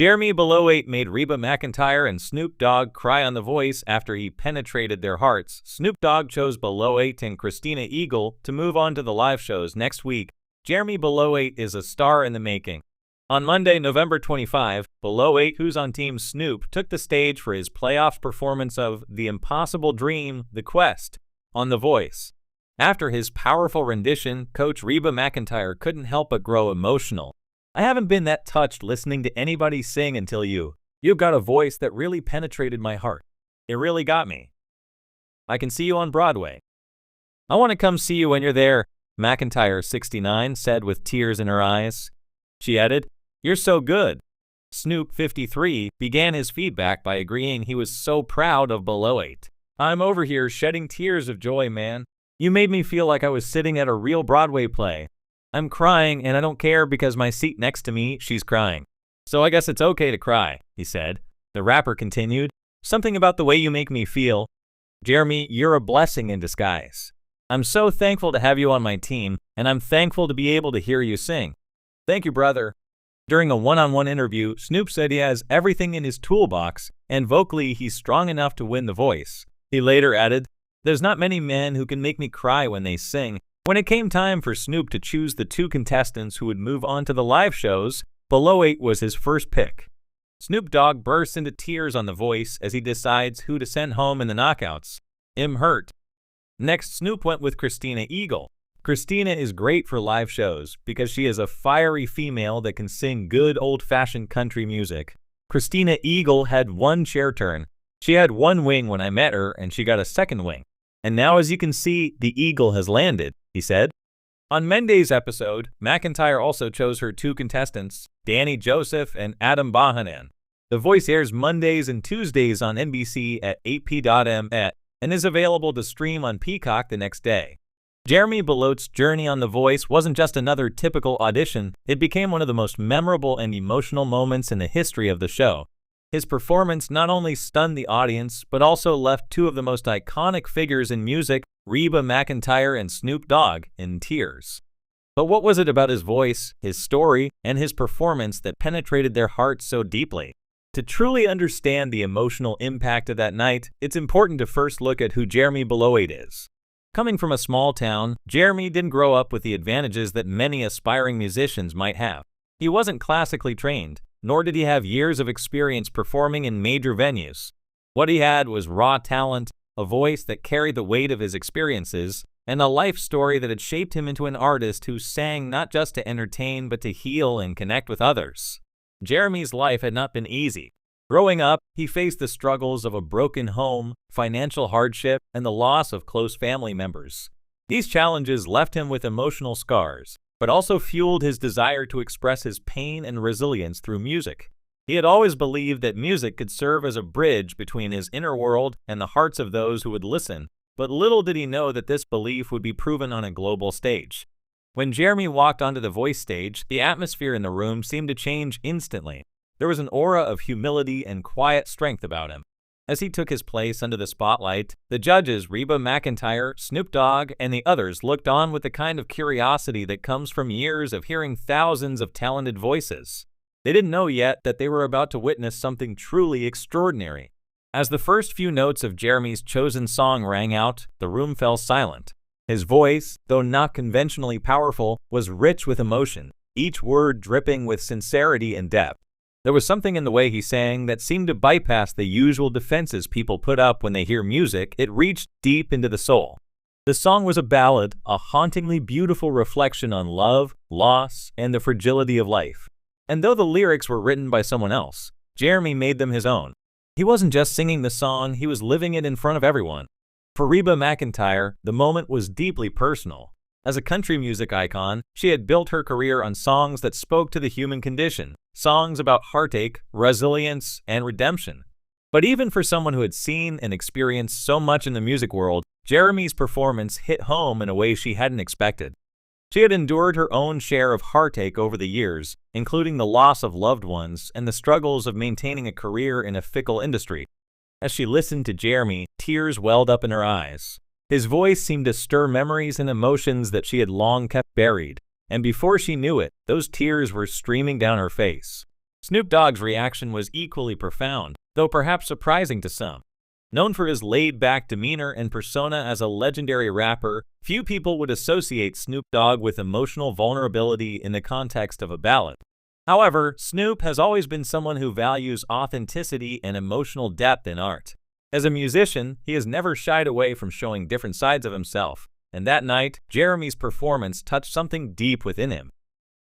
Jeremy Beloate made Reba McEntire and Snoop Dogg cry on The Voice after he penetrated their hearts. Snoop Dogg chose Beloate and Christina Eagle to move on to the live shows next week. Jeremy Beloate is a star in the making. On Monday, November 25, Beloate, who's on Team Snoop, took the stage for his playoff performance of The Impossible Dream, The Quest, on The Voice. After his powerful rendition, Coach Reba McEntire couldn't help but grow emotional. "I haven't been that touched listening to anybody sing until you. You've got a voice that really penetrated my heart. It really got me. I can see you on Broadway. I want to come see you when you're there," McEntire, 69, said with tears in her eyes. She added, "You're so good." Snoop, 53, began his feedback by agreeing he was so proud of Beloate. "I'm over here shedding tears of joy, man. You made me feel like I was sitting at a real Broadway play. I'm crying, and I don't care because my seat next to me, she's crying. So I guess it's okay to cry," he said. The rapper continued, "Something about the way you make me feel. Jeremy, you're a blessing in disguise. I'm so thankful to have you on my team, and I'm thankful to be able to hear you sing. Thank you, brother." During a one-on-one interview, Snoop said he has everything in his toolbox, and vocally he's strong enough to win The Voice. He later added, "There's not many men who can make me cry when they sing." When it came time for Snoop to choose the two contestants who would move on to the live shows, Beloate was his first pick. Snoop Dogg bursts into tears on The Voice as he decides who to send home in the knockouts. "I'm hurt." Next, Snoop went with Christina Eagle. Christina is great for live shows because she is a fiery female that can sing good old-fashioned country music. Christina Eagle had one chair turn. She had one wing when I met her, and she got a second wing. "And now, as you can see, the eagle has landed," he said. On Monday's episode, McEntire also chose her two contestants, Danny Joseph and Adam Bahanan. The Voice airs Mondays and Tuesdays on NBC at 8 p.m. and is available to stream on Peacock the next day. Jeremy Beloate's journey on The Voice wasn't just another typical audition, it became one of the most memorable and emotional moments in the history of the show. His performance not only stunned the audience, but also left two of the most iconic figures in music, Reba McEntire and Snoop Dogg, in tears. But what was it about his voice, his story, and his performance that penetrated their hearts so deeply? To truly understand the emotional impact of that night, it's important to first look at who Jeremy Beloate is. Coming from a small town, Jeremy didn't grow up with the advantages that many aspiring musicians might have. He wasn't classically trained, nor did he have years of experience performing in major venues. What he had was raw talent, a voice that carried the weight of his experiences, and a life story that had shaped him into an artist who sang not just to entertain but to heal and connect with others. Jeremy's life had not been easy. Growing up, he faced the struggles of a broken home, financial hardship, and the loss of close family members. These challenges left him with emotional scars, but also fueled his desire to express his pain and resilience through music. He had always believed that music could serve as a bridge between his inner world and the hearts of those who would listen, but little did he know that this belief would be proven on a global stage. When Jeremy walked onto the Voice stage, the atmosphere in the room seemed to change instantly. There was an aura of humility and quiet strength about him. As he took his place under the spotlight, the judges Reba McEntire, Snoop Dogg, and the others looked on with the kind of curiosity that comes from years of hearing thousands of talented voices. They didn't know yet that they were about to witness something truly extraordinary. As the first few notes of Jeremy's chosen song rang out, the room fell silent. His voice, though not conventionally powerful, was rich with emotion, each word dripping with sincerity and depth. There was something in the way he sang that seemed to bypass the usual defenses people put up when they hear music. It reached deep into the soul. The song was a ballad, a hauntingly beautiful reflection on love, loss, and the fragility of life. And though the lyrics were written by someone else, Jeremy made them his own. He wasn't just singing the song, he was living it in front of everyone. For Reba McEntire, the moment was deeply personal. As a country music icon, she had built her career on songs that spoke to the human condition, songs about heartache, resilience, and redemption. But even for someone who had seen and experienced so much in the music world, Jeremy's performance hit home in a way she hadn't expected. She had endured her own share of heartache over the years, including the loss of loved ones and the struggles of maintaining a career in a fickle industry. As she listened to Jeremy, tears welled up in her eyes. His voice seemed to stir memories and emotions that she had long kept buried, and before she knew it, those tears were streaming down her face. Snoop Dogg's reaction was equally profound, though perhaps surprising to some. Known for his laid-back demeanor and persona as a legendary rapper, few people would associate Snoop Dogg with emotional vulnerability in the context of a ballad. However, Snoop has always been someone who values authenticity and emotional depth in art. As a musician, he has never shied away from showing different sides of himself, and that night, Jeremy's performance touched something deep within him.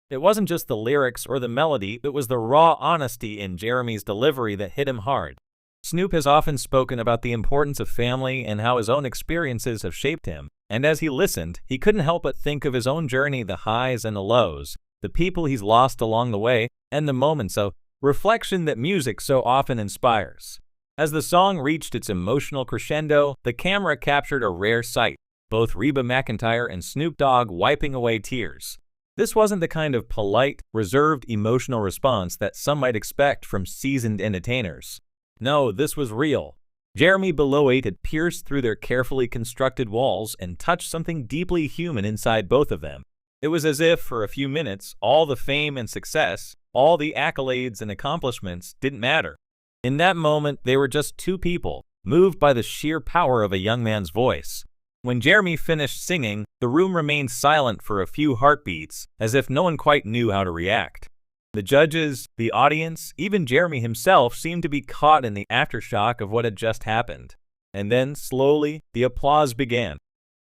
It wasn't just the lyrics or the melody, it was the raw honesty in Jeremy's delivery that hit him hard. Snoop has often spoken about the importance of family and how his own experiences have shaped him, and as he listened, he couldn't help but think of his own journey, the highs and the lows, the people he's lost along the way, and the moments of reflection that music so often inspires. As the song reached its emotional crescendo, the camera captured a rare sight, both Reba McEntire and Snoop Dogg wiping away tears. This wasn't the kind of polite, reserved emotional response that some might expect from seasoned entertainers. No, this was real. Jeremy Beloate had pierced through their carefully constructed walls and touched something deeply human inside both of them. It was as if, for a few minutes, all the fame and success, all the accolades and accomplishments didn't matter. In that moment, they were just two people, moved by the sheer power of a young man's voice. When Jeremy finished singing, the room remained silent for a few heartbeats, as if no one quite knew how to react. The judges, the audience, even Jeremy himself seemed to be caught in the aftershock of what had just happened. And then, slowly, the applause began.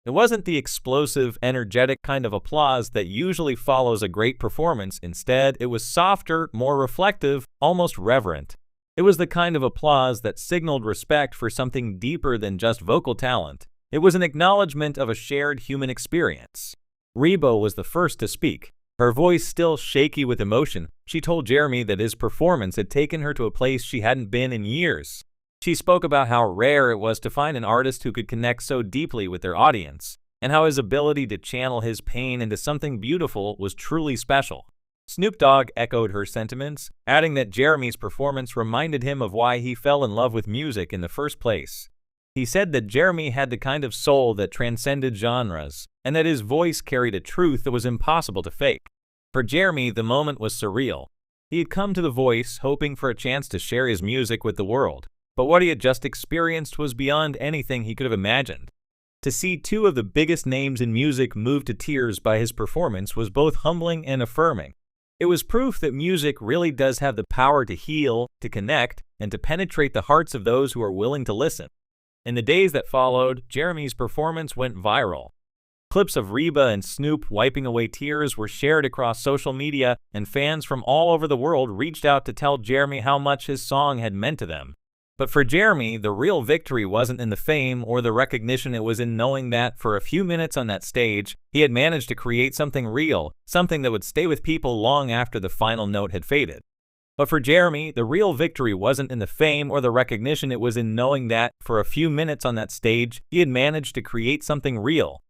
It wasn't the explosive, energetic kind of applause that usually follows a great performance. Instead, it was softer, more reflective, almost reverent. It was the kind of applause that signaled respect for something deeper than just vocal talent. It was an acknowledgement of a shared human experience. Reba was the first to speak. Her voice still shaky with emotion, she told Jeremy that his performance had taken her to a place she hadn't been in years. She spoke about how rare it was to find an artist who could connect so deeply with their audience, and how his ability to channel his pain into something beautiful was truly special. Snoop Dogg echoed her sentiments, adding that Jeremy's performance reminded him of why he fell in love with music in the first place. He said that Jeremy had the kind of soul that transcended genres, and that his voice carried a truth that was impossible to fake. For Jeremy, the moment was surreal. He had come to The Voice hoping for a chance to share his music with the world, but what he had just experienced was beyond anything he could have imagined. To see two of the biggest names in music moved to tears by his performance was both humbling and affirming. It was proof that music really does have the power to heal, to connect, and to penetrate the hearts of those who are willing to listen. In the days that followed, Jeremy's performance went viral. Clips of Reba and Snoop wiping away tears were shared across social media, and fans from all over the world reached out to tell Jeremy how much his song had meant to them. But for Jeremy, the real victory wasn't in the fame or the recognition, it was in knowing that, for a few minutes on that stage, he had managed to create something real, something that would stay with people long after the final note had faded. But for Jeremy, the real victory wasn't in the fame or the recognition, it was in knowing that, for a few minutes on that stage, he had managed to create something real,